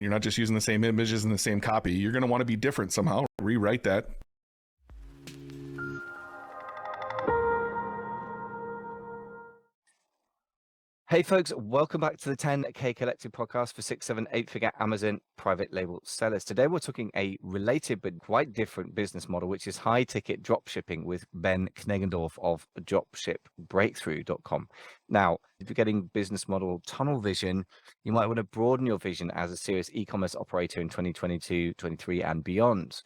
You're not just using the same images and the same copy. You're going to want to be different somehow. Rewrite that. Hey folks, welcome back to the 10K Collective podcast for 6, 7, 8-figure Amazon private label sellers. Today we're talking a related but quite different business model, which is high ticket dropshipping with Ben Knegendorf of dropshipbreakthrough.com. Now, if you're getting business model tunnel vision, you might want to broaden your vision as a serious e-commerce operator in 2022, 23 and beyond,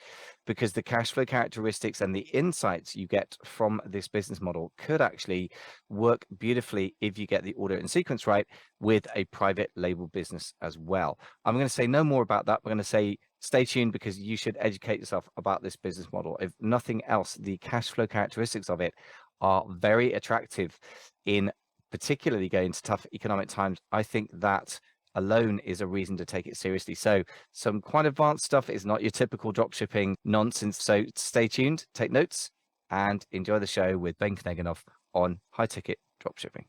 because the cash flow characteristics and the insights you get from this business model could actually work beautifully if you get the order and sequence right with a private label business as well. I'm going to say no more about that. We're going to say stay tuned because you should educate yourself about this business model. If nothing else, the cash flow characteristics of it are very attractive in particularly going to tough economic times. I think that alone is a reason to take it seriously. So some quite advanced stuff is not your typical dropshipping nonsense. So stay tuned, take notes, and enjoy the show with Ben Knegendorf on high ticket dropshipping.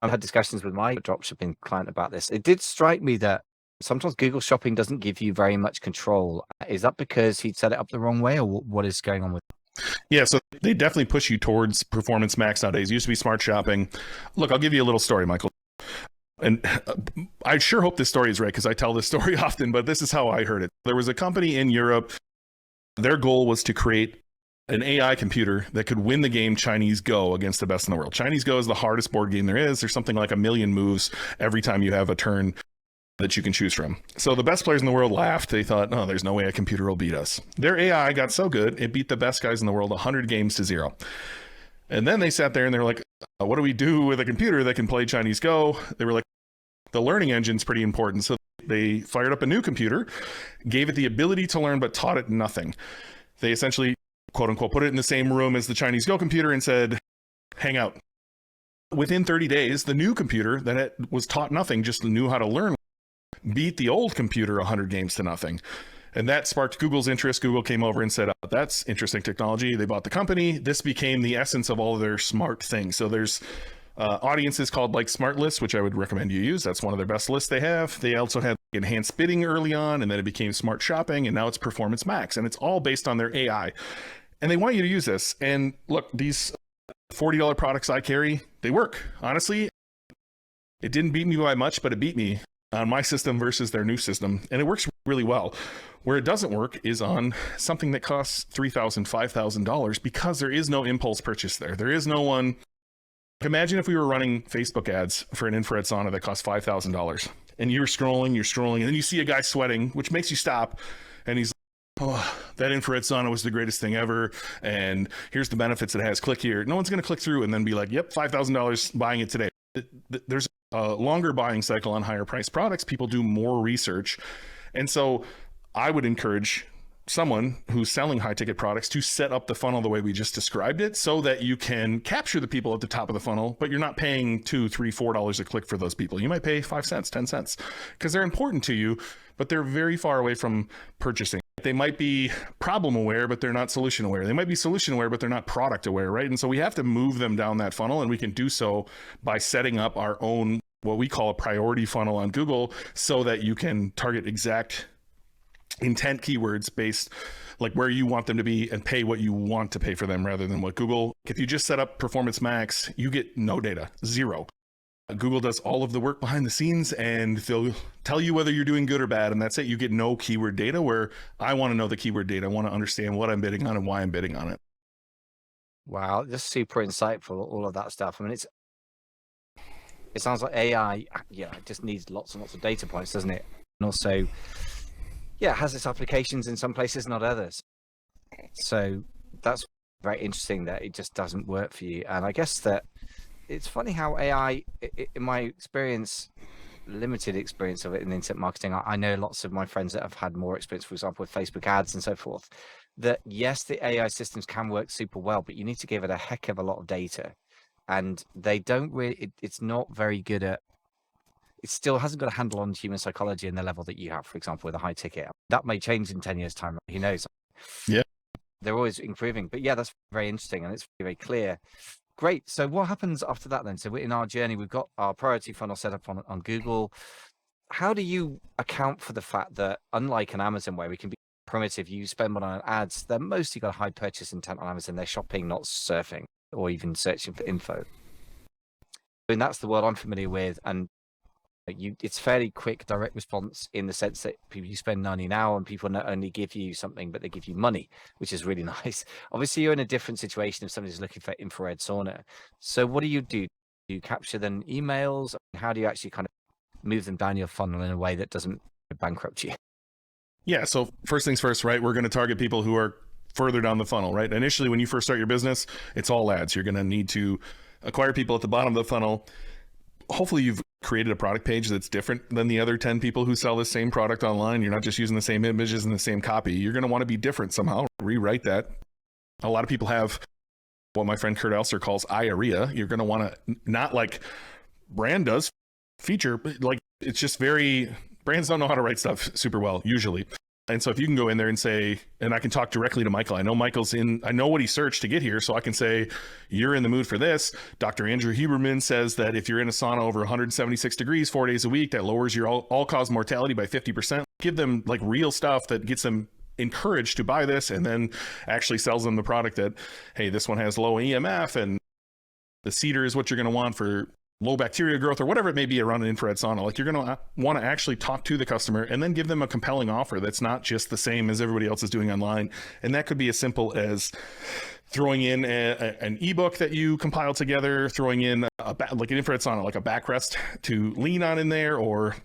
I've had discussions with my dropshipping client about this. It did strike me that sometimes Google Shopping doesn't give you very much control. Is that because he'd set it up the wrong way, or what is going on with it? Yeah, so they definitely push you towards Performance Max nowadays. It used to be Smart Shopping. Look, I'll give you a little story, Michael. And I sure hope this story is right because I tell this story often, but this is how I heard it. There was a company in Europe. Their goal was to create an AI computer that could win the game Chinese Go against the best in the world. Chinese Go is the hardest board game there is. There's something like 1 million moves every time you have a turn that you can choose from. So the best players in the world laughed. They thought, oh, there's no way a computer will beat us. Their AI got so good, it beat the best guys in the world 100 games to 0. And then they sat there and they're like, what do we do with a computer that can play Chinese Go? They were like, the learning engine's pretty important. So they fired up a new computer, gave it the ability to learn, but taught it nothing. They essentially, quote unquote, put it in the same room as the Chinese Go computer and said, hang out. Within 30 days, the new computer that was taught nothing, just knew how to learn, beat the old computer 100 games to nothing. And that sparked Google's interest. Google came over and said, oh, that's interesting technology. They bought the company. This became the essence of all of their smart things. So there's audiences called like Smart Lists, which I would recommend you use. That's one of their best lists they have. They also had enhanced bidding early on, and then it became Smart Shopping, and now it's Performance Max. And it's all based on their AI. And they want you to use this. And look, these $40 products I carry, they work. Honestly, it didn't beat me by much, but it beat me on my system versus their new system. And it works really well. Where it doesn't work is on something that costs $3,000, $5,000 because there is no impulse purchase there. There is no one. Imagine if we were running Facebook ads for an infrared sauna that costs $5,000 and you're scrolling, and then you see a guy sweating, which makes you stop. And he's like, oh, that infrared sauna was the greatest thing ever. And here's the benefits it has. Click here. No one's going to click through and then be like, yep, $5,000 buying it today. There's a longer buying cycle on higher priced products. People do more research. And so I would encourage someone who's selling high ticket products to set up the funnel the way we just described it so that you can capture the people at the top of the funnel, but you're not paying $2, $3, $4 a click for those people. You might pay 5 cents, 10 cents because they're important to you, but they're very far away from purchasing. They might be problem aware, but they're not solution aware. They might be solution aware, but they're not product aware, right? And so we have to move them down that funnel, and we can do so by setting up our own, what we call a priority funnel on Google, so that you can target exact intent keywords based like where you want them to be and pay what you want to pay for them rather than what Google. If you just set up Performance Max, you get no data, zero. Google does all of the work behind the scenes and they'll tell you whether you're doing good or bad, and that's it. You get no keyword data, where I want to know the keyword data. I want to understand what I'm bidding on and why I'm bidding on it. Wow, just super insightful, all of that stuff. I mean, it sounds like AI, it just needs lots and lots of data points, doesn't it? And also, it has its applications in some places, not others. So that's very interesting that it just doesn't work for you. And I guess that it's funny how AI, in my experience, limited experience of it in internet marketing, I know lots of my friends that have had more experience, for example, with Facebook ads and so forth, that yes, the AI systems can work super well, but you need to give it a heck of a lot of data. And they don't really, it's not very good at, it still hasn't got a handle on human psychology in the level that you have, for example, with a high ticket. That may change in 10 years' time. Who knows? Yeah. They're always improving. But yeah, that's very interesting. And it's very clear. Great. So what happens after that then? So in our journey, we've got our priority funnel set up on Google. how do you account for the fact that, unlike an Amazon where we can be primitive, you spend money on ads, they're mostly got a high purchase intent on Amazon. They're shopping, not surfing or even searching for info. And that's the world I'm familiar with. And it's fairly quick, direct response in the sense that you spend money now and people not only give you something, but they give you money, which is really nice. Obviously, you're in a different situation if somebody's looking for infrared sauna. So what do you do? Do you capture them emails? How do you actually kind of move them down your funnel in a way that doesn't bankrupt you? Yeah. So first things first, right? We're going to target people who are further down the funnel, right? Initially, when you first start your business, it's all ads. You're going to need to acquire people at the bottom of the funnel. Hopefully you've created a product page that's different than the other 10 people who sell the same product online. You're not just using the same images and the same copy. You're going to want to be different somehow. Rewrite that. A lot of people have what my friend Kurt Elster calls IREA. You're going to want to, not like brand does, feature, like it's just brands don't know how to write stuff super well usually. And so if you can go in there and say, and I can talk directly to Michael, I know I know what he searched to get here. So I can say, you're in the mood for this. Dr. Andrew Huberman says that if you're in a sauna over 176 degrees, 4 days a week, that lowers your all-cause mortality by 50%. Give them like real stuff that gets them encouraged to buy this, and then actually sells them the product that, hey, this one has low EMF and the cedar is what you're going to want for low bacteria growth or whatever it may be around an infrared sauna. Like you're going to want to actually talk to the customer and then give them a compelling offer that's not just the same as everybody else is doing online. And that could be as simple as throwing in an ebook that you compile together, throwing in like an infrared sauna, like a backrest to lean on in there, or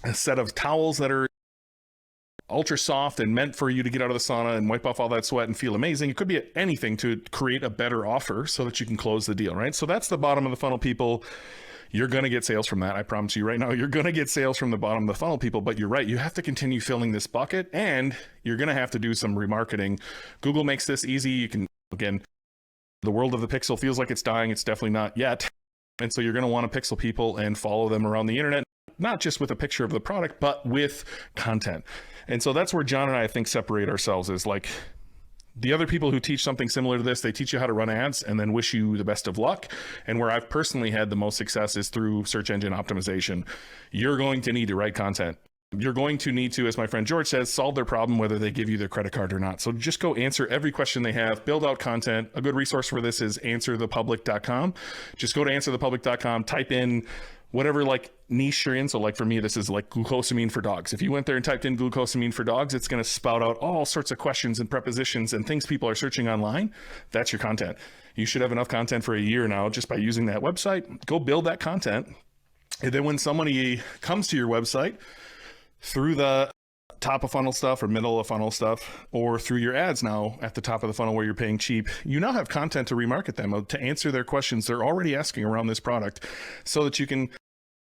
a set of towels that are ultra soft and meant for you to get out of the sauna and wipe off all that sweat and feel amazing. It could be anything to create a better offer so that you can close the deal, right? So that's the bottom of the funnel people. You're going to get sales from that. I promise you right now, you're going to get sales from the bottom of the funnel people, but you're right. You have to continue filling this bucket, and you're going to have to do some remarketing. Google makes this easy. You can, again, the world of the pixel feels like it's dying. It's definitely not yet. And so you're going to want to pixel people and follow them around the internet, not just with a picture of the product, but with content. And so that's where John and I think separate ourselves, is like the other people who teach something similar to this, they teach you how to run ads and then wish you the best of luck. And where I've personally had the most success is through search engine optimization. You're going to need to write content. You're going to need to, as my friend George says, solve their problem, whether they give you their credit card or not. So just go answer every question they have, build out content. A good resource for this is answerthepublic.com. Just go to answerthepublic.com, type in whatever like niche you're in. So like for me, this is like glucosamine for dogs. If you went there and typed in glucosamine for dogs, it's going to spout out all sorts of questions and prepositions and things people are searching online. That's your content. You should have enough content for a year now just by using that website. Go build that content. And then when somebody comes to your website through the top of funnel stuff or middle of funnel stuff, or through your ads now at the top of the funnel where you're paying cheap, you now have content to remarket them, to answer their questions they're already asking around this product, so that you can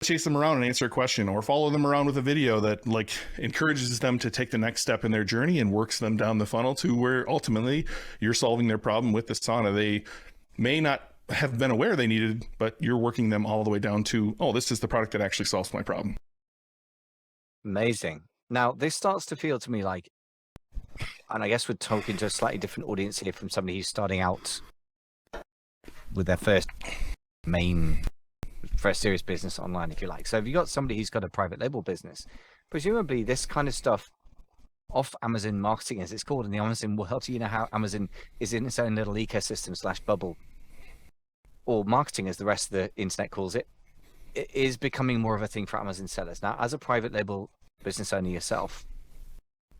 chase them around and answer a question, or follow them around with a video that like encourages them to take the next step in their journey and works them down the funnel to where ultimately you're solving their problem with the sauna they may not have been aware they needed, but you're working them all the way down to, oh, this is the product that actually solves my problem. Amazing. Now, this starts to feel to me like, and I guess we're talking to a slightly different audience here from somebody who's starting out with their first serious business online, if you like. So if you've got somebody who's got a private label business, presumably this kind of stuff off Amazon marketing, as it's called in the Amazon world, you know how Amazon is in its own little ecosystem / bubble, or marketing as the rest of the internet calls it, it is becoming more of a thing for Amazon sellers. Now, as a private label business owner yourself,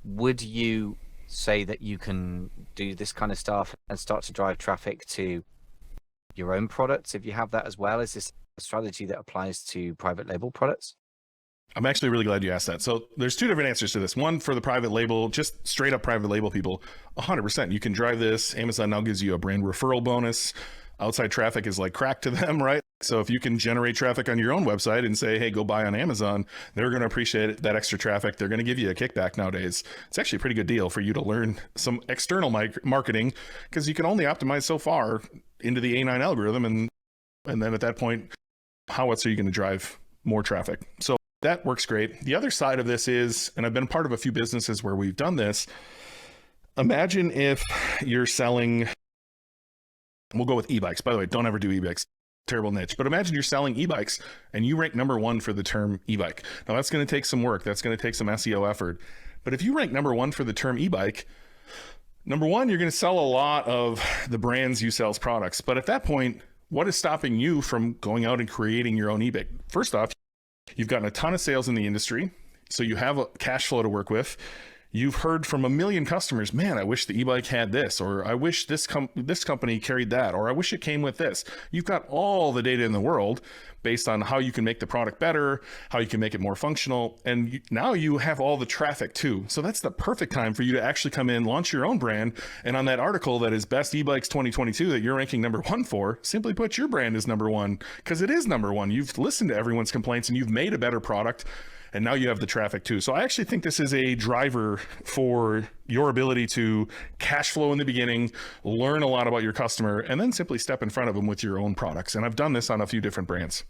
would you say that you can do this kind of stuff and start to drive traffic to your own products if you have that as well? Is this a strategy that applies to private label products? I'm actually really glad you asked that. So there's two different answers to this. One for the private label, just straight up private label people, 100%. You can drive this. Amazon now gives you a brand referral bonus. Outside traffic is like crack to them, right? So if you can generate traffic on your own website and say, hey, go buy on Amazon, they're going to appreciate that extra traffic. They're going to give you a kickback nowadays. It's actually a pretty good deal for you to learn some external marketing, because you can only optimize so far into the A9 algorithm. And then at that point, how else are you going to drive more traffic? So that works great. The other side of this is, and I've been part of a few businesses where we've done this. Imagine if you're selling, we'll go with e-bikes. By the way, don't ever do e-bikes. terrible niche. But imagine you're selling e-bikes and you rank number one for the term e-bike. Now that's going to take some work. That's going to take some SEO effort. But if you rank number one for the term e-bike, number one, you're going to sell a lot of the brands you sell's products. But at that point, what is stopping you from going out and creating your own e-bike? First off, you've gotten a ton of sales in the industry, so you have a cash flow to work with. You've heard from a million customers, man, I wish the e-bike had this, or I wish this company carried that, or I wish it came with this. You've got all the data in the world based on how you can make the product better, how you can make it more functional. And now you have all the traffic too. So that's the perfect time for you to actually come in, launch your own brand. And on that article that is Best E-Bikes 2022 that you're ranking number one for, simply put your brand is number one, because it is number one. You've listened to everyone's complaints and you've made a better product. And now you have the traffic too. So I actually think this is a driver for your ability to cash flow in the beginning, learn a lot about your customer, and then simply step in front of them with your own products. And I've done this on a few different brands.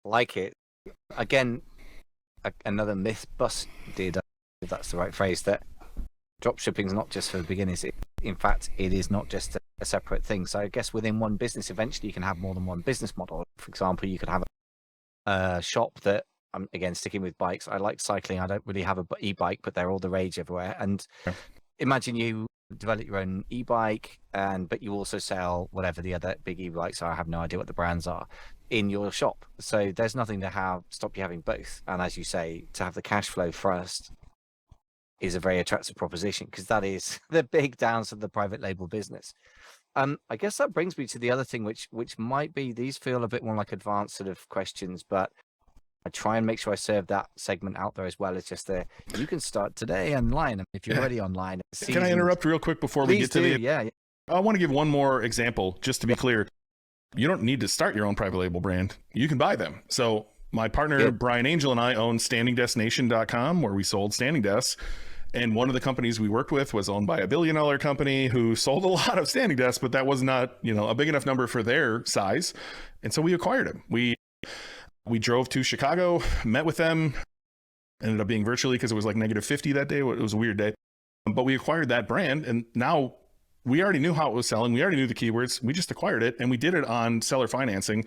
Like it. Again, another myth busted, if that's the right phrase, that dropshipping is not just for beginners. In fact, it is not just a separate thing. So I guess within one business, eventually you can have more than one business model. For example, you could have a shop that, again, sticking with bikes, I like cycling. I don't really have an e-bike, but they're all the rage everywhere. And imagine you develop your own e-bike, but you also sell whatever the other big e-bikes are. I have no idea what the brands are in your shop. So there's nothing to stop you having both. And as you say, to have the cash flow first is a very attractive proposition, because that is the big downside of the private label business. I guess that brings me to the other thing, which might be, these feel a bit more like advanced sort of questions, but I try and make sure I serve that segment out there as well. It's just you can start today online if you're already online. Can I interrupt real quick before we get to the? Yeah. I want to give one more example, just to be clear. You don't need to start your own private label brand. You can buy them. So my partner, Brian Angel, and I own standingdesknation.com, where we sold standing desks. And one of the companies we worked with was owned by $1 billion company who sold a lot of standing desks, but that was not, a big enough number for their size. And so we acquired him. We drove to Chicago, met with them, ended up being virtually because it was like -50 that day. It was a weird day, but we acquired that brand, and now we already knew how it was selling. We already knew the keywords. We just acquired it, and we did it on seller financing,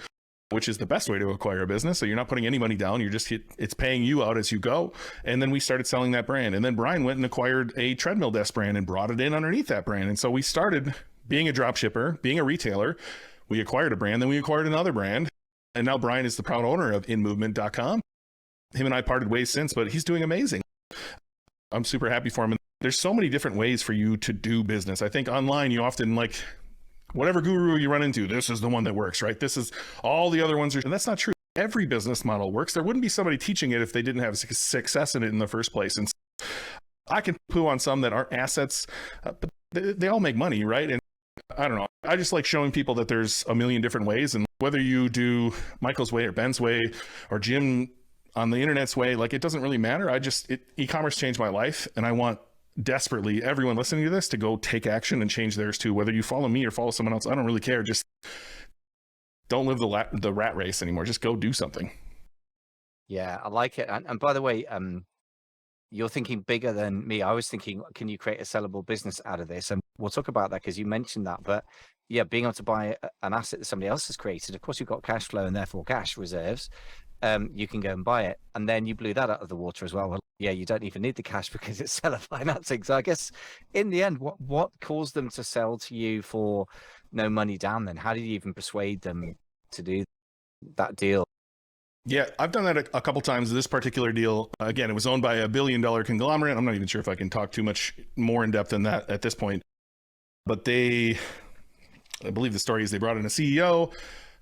which is the best way to acquire a business. So you're not putting any money down. It's paying you out as you go. And then we started selling that brand. And then Brian went and acquired a treadmill desk brand and brought it in underneath that brand. And so we started being a drop shipper, being a retailer. We acquired a brand, then we acquired another brand. And now Brian is the proud owner of inmovement.com. Him and I parted ways since, but he's doing amazing. I'm super happy for him. And there's so many different ways for you to do business. I think online, you often whatever guru you run into, this is the one that works, right? This is all the other ones. And that's not true. Every business model works. There wouldn't be somebody teaching it if they didn't have success in it in the first place. And I can poo on some that aren't assets, but they all make money, right? And I don't know. I just like showing people that there's a million different ways, and whether you do Michael's way or Ben's way or Jim on the internet's way, it doesn't really matter. E-commerce changed my life, and I want desperately everyone listening to this to go take action and change theirs too. Whether you follow me or follow someone else, I don't really care. Just don't live the rat race anymore. Just go do something. Yeah, I like it. And by the way, you're thinking bigger than me. I was thinking, can you create a sellable business out of this? And we'll talk about that because you mentioned that. But yeah, being able to buy an asset that somebody else has created, of course, you've got cash flow and therefore cash reserves. You can go and buy it. And then you blew that out of the water as well. Well, yeah, you don't even need the cash because it's seller financing. So I guess in the end, what caused them to sell to you for no money down then? How did you even persuade them to do that deal? Yeah, I've done that a couple times. This particular deal, again, it was owned by $1 billion conglomerate. I'm not even sure if I can talk too much more in depth than that at this point. But I believe the story is they brought in a CEO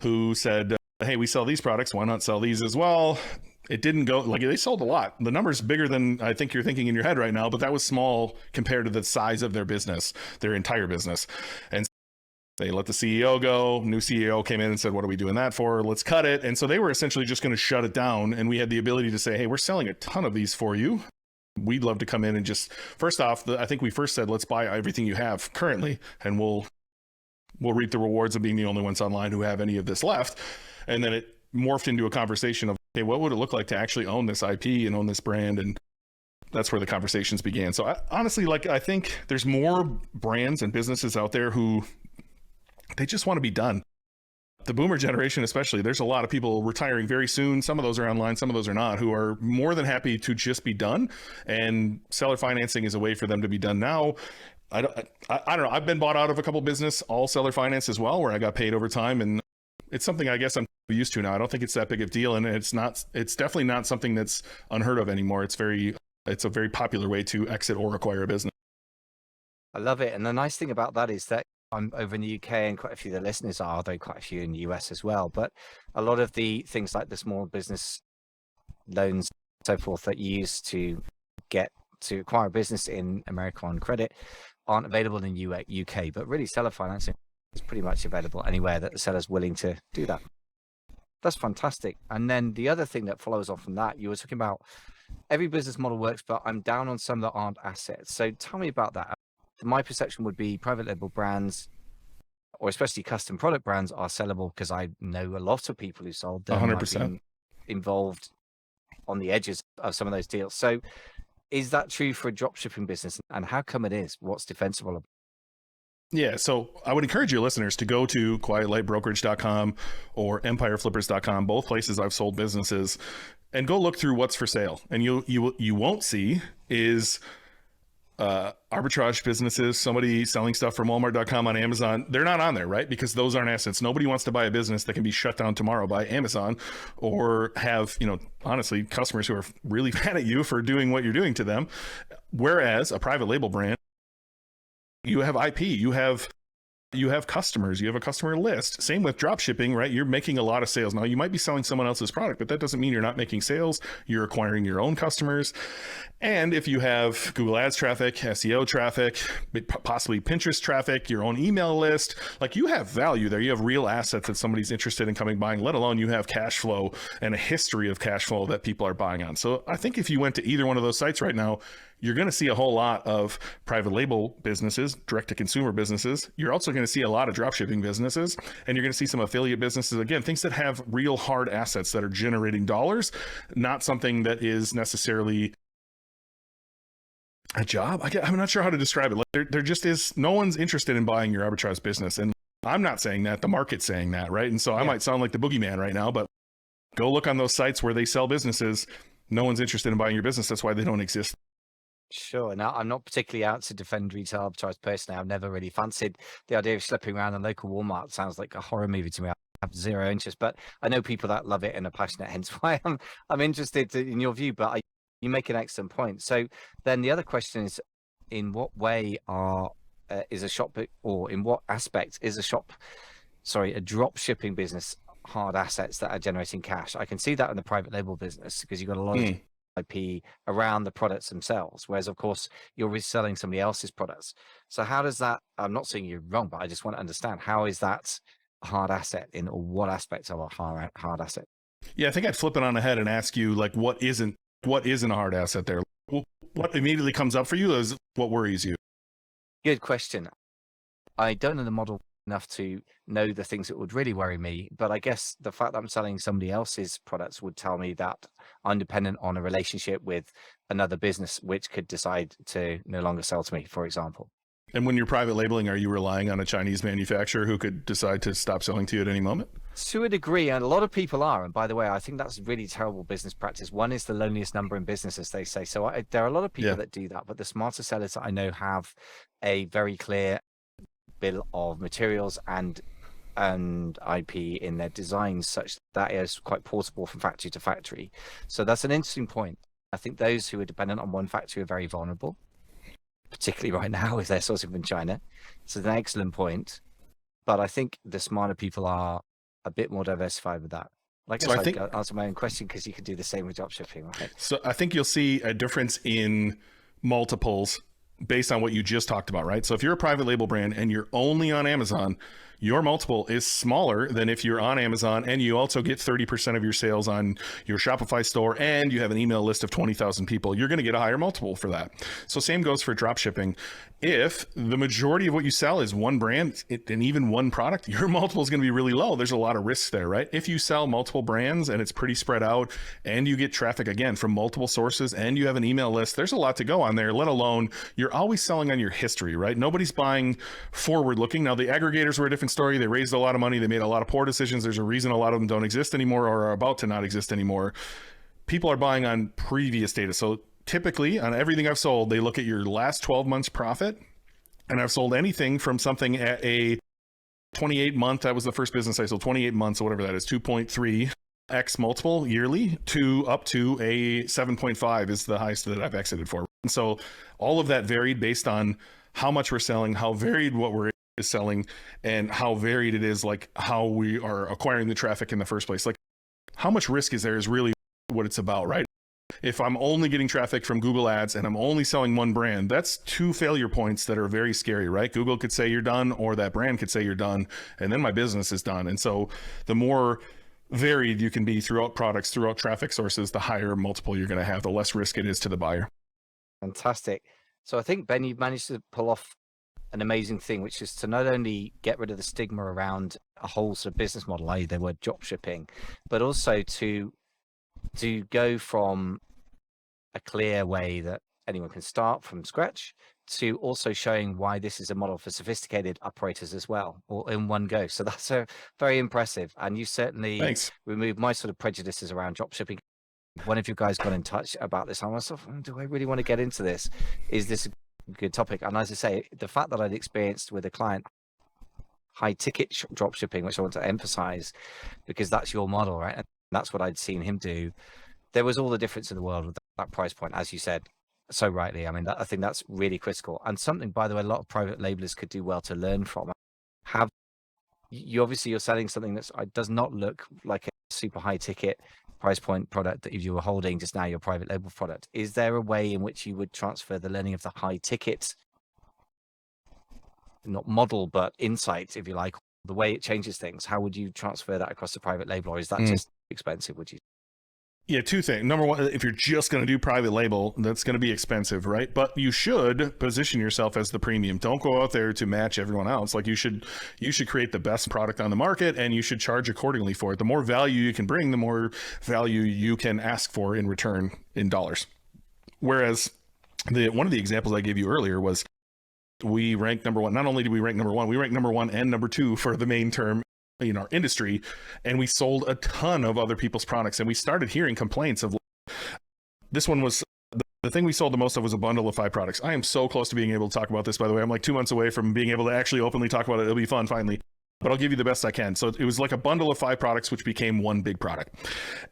who said, hey, we sell these products. Why not sell these as well? It didn't go, they sold a lot. The number's bigger than I think you're thinking in your head right now, but that was small compared to the size of their business, their entire business. And they let the CEO go. New CEO came in and said, what are we doing that for? Let's cut it. And so they were essentially just going to shut it down. And we had the ability to say, hey, we're selling a ton of these for you. We'd love to come in and just, first off, I think we first said, let's buy everything you have currently, and we'll reap the rewards of being the only ones online who have any of this left. And then it morphed into a conversation of, okay, what would it look like to actually own this IP and own this brand? And that's where the conversations began. So honestly, I think there's more brands and businesses out there who they just want to be done. the boomer generation, especially, there's a lot of people retiring very soon. Some of those are online, some of those are not, who are more than happy to just be done. And seller financing is a way for them to be done now. I don't know. I've been bought out of a couple business, all seller finance as well, where I got paid over time. And it's something I guess I'm used to now. I don't think it's that big of a deal. And it's definitely not something that's unheard of anymore. It's a very popular way to exit or acquire a business. I love it. And the nice thing about that is that I'm over in the UK and quite a few of the listeners are, though quite a few in the US as well. But a lot of the things like the small business loans, so forth, that you use to get to acquire a business in America on credit aren't available in UK, but really seller financing is pretty much available anywhere that the seller's willing to do that. That's fantastic. And then the other thing that follows on from that, you were talking about every business model works, but I'm down on some that aren't assets. So tell me about that. My perception would be private label brands, or especially custom product brands, are sellable because I know a lot of people who sold them. 100% involved on the edges of some of those deals. So is that true for a dropshipping business? And how come it is? What's defensible about it? Yeah, so I would encourage your listeners to go to quietlightbrokerage.com or empireflippers.com, both places I've sold businesses, and go look through what's for sale. And you won't see is arbitrage businesses, somebody selling stuff from Walmart.com on Amazon. They're not on there, right? Because those aren't assets. Nobody wants to buy a business that can be shut down tomorrow by Amazon, or have, honestly, customers who are really mad at you for doing what you're doing to them. Whereas a private label brand, you have IP, you have customers, you have a customer list. Same with drop shipping, right? You're making a lot of sales. Now, you might be selling someone else's product, but that doesn't mean you're not making sales. You're acquiring your own customers. And if you have Google Ads traffic, SEO traffic, possibly Pinterest traffic, your own email list, like, you have value there. You have real assets that somebody's interested in coming buying, let alone you have cash flow and a history of cash flow that people are buying on. So I think if you went to either one of those sites right now, you're going to see a whole lot of private label businesses, direct to consumer businesses. You're also going to see a lot of drop shipping businesses, and you're going to see some affiliate businesses. Again, things that have real hard assets that are generating dollars, not something that is necessarily a job. I'm not sure how to describe it. Like, there just is, no one's interested in buying your arbitrage business. And I'm not saying that, the market's saying that, right? And so I might sound like the boogeyman right now, but go look on those sites where they sell businesses. No one's interested in buying your business. That's why they don't exist. Sure. Now, I'm not particularly out to defend retail arbitrage personally. I've never really fancied the idea of schlepping around a local Walmart. Sounds like a horror movie to me. I have zero interest, but I know people that love it and are passionate. Hence why I'm interested in your view. But you make an excellent point. So then the other question is, in what way is a shop, or in what aspect is a drop shipping business hard assets that are generating cash? I can see that in the private label business because you've got a lot of IP around the products themselves, whereas of course you're reselling somebody else's products. So how does that, I'm not saying you're wrong, but I just want to understand, how is that a hard asset or what aspects of a hard asset? Yeah, I think I'd flip it on the head and ask you, like, what isn't a hard asset there? What immediately comes up for you is what worries you? Good question. I don't know the model enough to know the things that would really worry me, but I guess the fact that I'm selling somebody else's products would tell me that I'm dependent on a relationship with another business which could decide to no longer sell to me, for example. And when you're private labeling, are you relying on a Chinese manufacturer who could decide to stop selling to you at any moment? To a degree, and a lot of people are. And by the way, I think that's really terrible business practice. One is the loneliest number in business, as they say. So there are a lot of people that do that, but the smarter sellers that I know have a very clear bill of materials and IP in their designs, such that is quite portable from factory to factory. So that's an interesting point. I think those who are dependent on one factory are very vulnerable, particularly right now if they're sourcing from China. So it's an excellent point. But I think the smarter people are a bit more diversified with that. Like, so I think I'll answer my own question, because you can do the same with dropshipping, right? So I think you'll see a difference in multiples based on what you just talked about, right? So if you're a private label brand and you're only on Amazon, your multiple is smaller than if you're on Amazon and you also get 30% of your sales on your Shopify store and you have an email list of 20,000 people. You're going to get a higher multiple for that. So same goes for drop shipping. If the majority of what you sell is one brand and even one product, your multiple is going to be really low. There's a lot of risks there, right? If you sell multiple brands and it's pretty spread out and you get traffic again from multiple sources and you have an email list, there's a lot to go on there, let alone you're always selling on your history, right? Nobody's buying forward looking. Now the aggregators were a different different story. They raised a lot of money. They made a lot of poor decisions. There's a reason a lot of them don't exist anymore or are about to not exist anymore. People are buying on previous data. So typically on everything I've sold, they look at your last 12 months profit. And I've sold anything from something at a 28 month, that was the first business I sold, 28 months or whatever that is, 2.3x multiple yearly to up to a 7.5 is the highest that I've exited for. And so all of that varied based on how much we're selling, how varied what we're selling, and how varied it is, like how we are acquiring the traffic in the first place. Like how much risk is there is really what it's about, right? If I'm only getting traffic from Google ads and I'm only selling one brand, that's two failure points that are very scary, right? Google could say you're done, or that brand could say you're done, and then my business is done. And so the more varied you can be throughout products, throughout traffic sources, the higher multiple you're going to have, the less risk it is to the buyer. Fantastic. So I think, Ben, you've managed to pull off an amazing thing, which is to not only get rid of the stigma around a whole sort of business model, i.e. the word drop shipping, but also to go from a clear way that anyone can start from scratch to also showing why this is a model for sophisticated operators as well, all in one go. So that's very impressive. And you certainly removed my sort of prejudices around drop shipping. One of you guys got in touch about this. I myself, do I really want to get into this? Is this a good topic? And as I say, the fact that I'd experienced with a client high ticket drop shipping, which I want to emphasize because that's your model, right? And that's what I'd seen him do. There was all the difference in the world with that price point, as you said so rightly. I mean, I think that's really critical, and something, by the way, a lot of private labelers could do well to learn from. You're selling something that does not look like a super high ticket price point product that if you were holding just now your private label product. Is there a way in which you would transfer the learning of the high ticket, not model, but insight, if you like, the way it changes things? How would you transfer that across the private label, or is that just expensive, would you? Yeah, two things. Number one, if you're just going to do private label, that's going to be expensive, right? But you should position yourself as the premium. Don't go out there to match everyone else. Like you should create the best product on the market, and you should charge accordingly for it. The more value you can bring, the more value you can ask for in return in dollars. Whereas one of the examples I gave you earlier was we ranked number one. Not only did we rank number one, we ranked number one and number two for the main term in our industry, and we sold a ton of other people's products, and we started hearing complaints of this one was the thing we sold the most of was a bundle of 5 products. I am so close to being able to talk about this, by the way. I'm like 2 months away from being able to actually openly talk about it. It'll be fun finally, but I'll give you the best I can. So it was like a bundle of 5 products, which became one big product.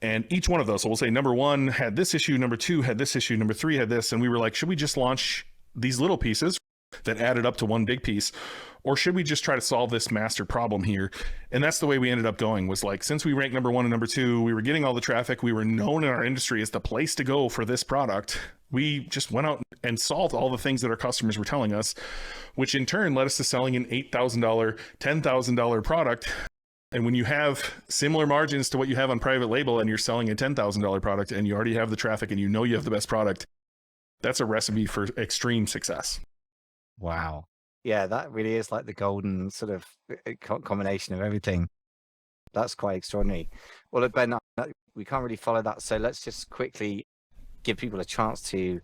And each one of those, so we'll say number 1 had this issue, number 2 had this issue, number 3 had this. And we were like, should we just launch these little pieces that added up to one big piece, or should we just try to solve this master problem here? And that's the way we ended up going, was like, since we ranked number 1 and number 2, we were getting all the traffic, we were known in our industry as the place to go for this product. We just went out and solved all the things that our customers were telling us, which in turn led us to selling an $8,000, $10,000 product. And when you have similar margins to what you have on private label, and you're selling a $10,000 product, and you already have the traffic, and you know you have the best product, that's a recipe for extreme success. Wow. Yeah, that really is like the golden sort of combination of everything. That's quite extraordinary. Well, look, Ben, we can't really follow that. So let's just quickly give people a chance to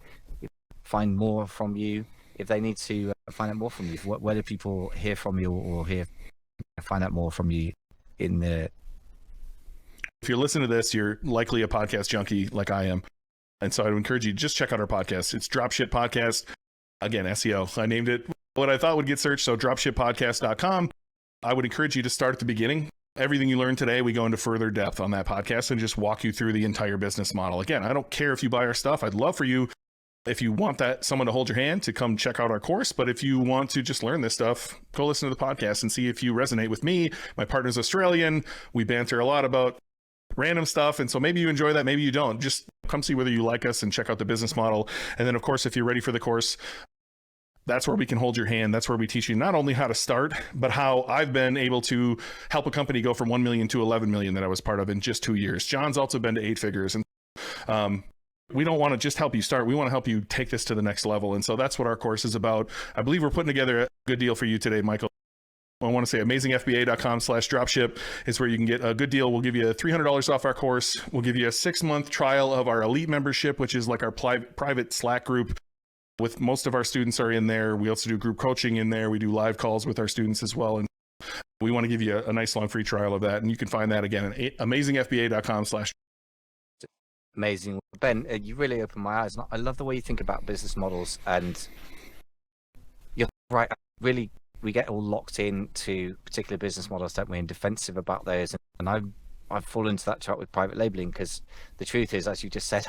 find more from you. If they need to find out more from you, where do people hear from you or find out more from you in the... If you're listening to this, you're likely a podcast junkie like I am. And so I would encourage you to just check out our podcast. It's Dropship Podcast. Again, SEO. I named it what I thought would get searched. So dropshippodcast.com. I would encourage you to start at the beginning. Everything you learned today, we go into further depth on that podcast and just walk you through the entire business model. Again, I don't care if you buy our stuff. I'd love for you, if you want someone to hold your hand, to come check out our course. But if you want to just learn this stuff, go listen to the podcast and see if you resonate with me. My partner's Australian. We banter a lot about random stuff. And so maybe you enjoy that, maybe you don't. Just come see whether you like us and check out the business model. And then, of course, if you're ready for the course, that's where we can hold your hand. That's where we teach you not only how to start, but how I've been able to help a company go from 1 million to 11 million that I was part of in just 2 years. John's also been to 8 figures. And we don't want to just help you start. We want to help you take this to the next level. And so that's what our course is about. I believe we're putting together a good deal for you today, Michael. I want to say amazingfba.com/dropship is where you can get a good deal. We'll give you $300 off our course. We'll give you a 6-month trial of our elite membership, which is like our private Slack group. With most of our students are in there. We also do group coaching in there. We do live calls with our students as well. And we want to give you a nice long free trial of that. And you can find that again at amazingfba.com/. Amazing. Ben, you really opened my eyes. I love the way you think about business models, and you're right. Really, we get all locked into particular business models, don't we, and defensive about those. And I've fallen into that trap with private labeling, because the truth is, as you just said,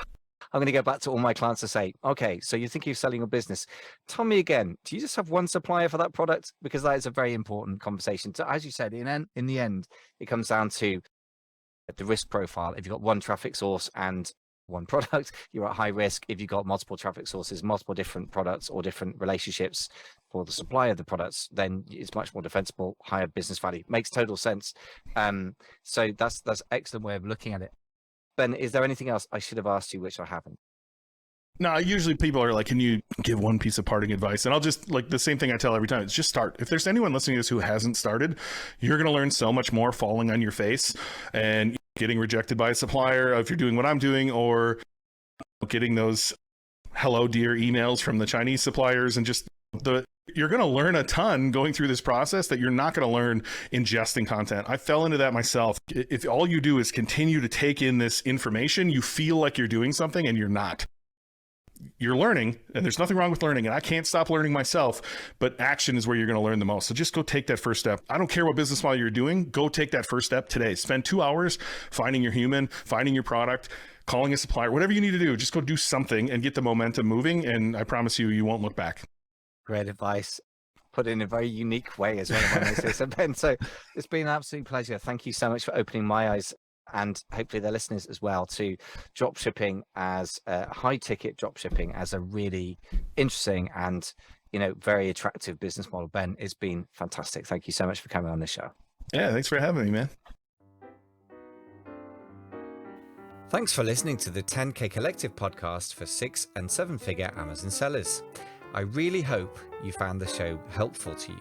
I'm going to go back to all my clients and say, okay, so you think you're selling a business. Tell me again, do you just have one supplier for that product? Because that is a very important conversation. So as you said, in the end, it comes down to the risk profile. If you've got one traffic source and one product, you're at high risk. If you've got multiple traffic sources, multiple different products or different relationships for the supplier of the products, then it's much more defensible, higher business value. Makes total sense. So that's excellent way of looking at it. Ben, is there anything else I should have asked you which I haven't? No, usually people are like, can you give one piece of parting advice? And I'll just, like, the same thing I tell every time, it's just start. If there's anyone listening to this who hasn't started, you're going to learn so much more falling on your face and getting rejected by a supplier if you're doing what I'm doing, or getting those hello dear emails from the Chinese suppliers, and just you're going to learn a ton going through this process that you're not going to learn ingesting content. I fell into that myself. If all you do is continue to take in this information, you feel like you're doing something and you're not. You're learning, and there's nothing wrong with learning, and I can't stop learning myself, but action is where you're going to learn the most. So just go take that first step. I don't care what business model you're doing. Go take that first step today. Spend 2 hours finding your human, finding your product, calling a supplier, whatever you need to do. Just go do something and get the momentum moving, and I promise you, you won't look back. Great advice, put in a very unique way as well, if I may say so, Ben. So it's been an absolute pleasure. Thank you so much for opening my eyes, and hopefully their listeners as well, to dropshipping as high ticket dropshipping as a really interesting and, very attractive business model. Ben, it's been fantastic. Thank you so much for coming on the show. Yeah, thanks for having me, man. Thanks for listening to the 10K Collective podcast for 6- and 7-figure Amazon sellers. I really hope you found the show helpful to you.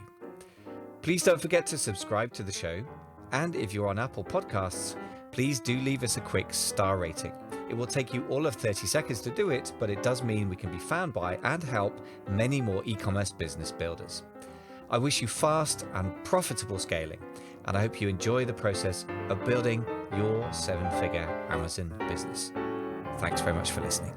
Please don't forget to subscribe to the show, and if you're on Apple Podcasts, please do leave us a quick star rating. It will take you all of 30 seconds to do it, but it does mean we can be found by and help many more e-commerce business builders. I wish you fast and profitable scaling, and I hope you enjoy the process of building your 7-figure Amazon business. Thanks very much for listening.